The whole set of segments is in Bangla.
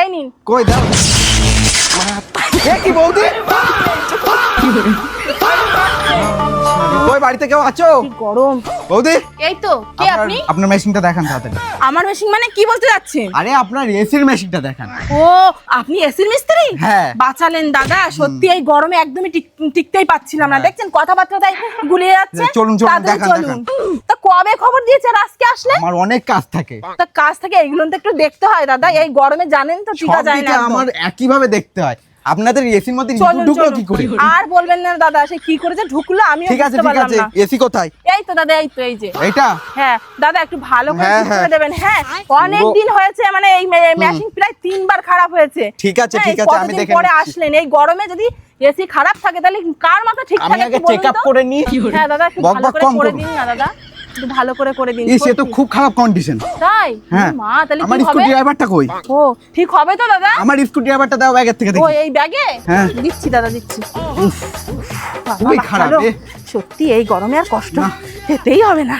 এই নিন। কই দাও। এ কি বৌদি? কই বাড়িতে কেউ আছো? কি গরম। বৌদি এই তো, কে আপনি? আপনার মেশিনটা দেখান তাড়াতাড়ি। আমার মেশিন মানে কি বলতে যাচ্ছেন? আরে আপনার এসির মেশিনটা দেখান। ও, আপনি এসির মিস্ত্রি? হ্যাঁ। বাঁচালেন দাদা, সত্যি এই গরমে একদমই টিকতেই পাচ্ছিলাম না। দেখছেন কথাবার্তাটাই গুলিয়ে যাচ্ছে। চলুন, চলুন, তাড়াতাড়ি দেখান, চলুন। দেখান। তা কবে খবর দিয়েছে আর আজকে আসলেন? আমার অনেক কাজ থাকে। তা কাজ থেকে এইগুলো তো একটু দেখতে হয় দাদা, এই গরমে জানেন তো টিকা সব যায় না দিকে একদম। আমার একই ভাবে দেখতে হয়। আপনাদের এসির মধ্যে চলুন, ঢুকলো চলুন। কি করে? আর বলবেন না দাদা, সে কি করেছে ঢুকলো আমিও ঠিক আছে, বুঝতে ঠিক পারলাম আছে। না। এসি কোথায়? এই তো দাদা, এই তো, এই যে। এইটা? হ্যাঁ দাদা, একটু ভালো করে হ্যাঁ, ঠিক করে হ্যাঁ। দেবেন। হ্যাঁ, অনেক দিন হয়েছে, মানে এই মেশিন প্রায় 3 বার খারাপ হয়েছে। ঠিক আছে, হ্যাঁ, ঠিক এই আছে, আমি কতদিন দেখে পরে নিচ্ছি। আসলেন, এই গরমে যদি এসি খারাপ থাকে তাহলে কার মাথা ঠিক আমি থাকে আগে একটু বলুন চেকআপ তো? করে নিই। হ্যাঁ দাদা, একটু বক ভালো বক করে কম করে করুন। দিন না দাদা, একটু ভালো করে দিন। সে তো খুব খারাপ কন্ডিশন। তাই? হ্যাঁ। মা, তাহলে আমার কি হবে? স্কুটি ড্রাইভারটা কই? ও, ঠিক হবে তো দাদা? আমার স্কুটি ড্রাইভারটা দাও ব্যাগের থেকে ও, দেখি। এই ব্যাগে? হ্যাঁ। দিচ্ছি দাদা, দিচ্ছি। বাবা, খুবই খারাপ ভালো। এ। সত্যি এই গরমে আর কষ্ট না। যেতেই হবে না।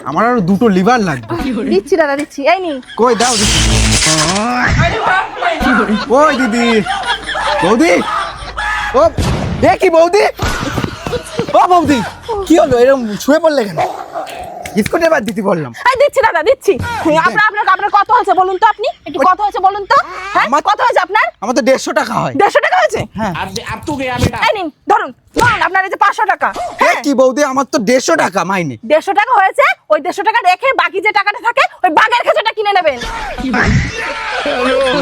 আমার আরো দুটো লিভার লাগবে। দিচ্ছি দাদা, দিচ্ছি। এই নিন। কই দাও দেখি। ওই দিদি, বৌদি, ও এ কি বৌদি? ও বৌদি, কি হলো এরকম শুয়ে পড়লে কেন? স্কুটি এবার দিতে বললাম। এই দিচ্ছি দাদা, দিচ্ছি। আপনার কত হয়েছে বলুন তো, আপনি একটু কত হয়েছে বলুন তো? হ্যাঁ, কত হয়েছে আপনার? আমার তো 150 টাকা হয়। 150 টাকা হয়েছে? হ্যাঁ। अब तू गया बेटा। এই নিন, ধরুন ধরুন, আপনার এই যে 500 টাকা। এ হ্যাঁ, কি বৌদি, আমার তো 150 টাকা মাইনে। 150 টাকা হয়েছে। ওই 150 টাকা রেখে বাকি যে টাকাটা থাকে ওই বাগের খেজুরটা কিনে নেবেন।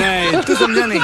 नहीं तू समझा नहीं।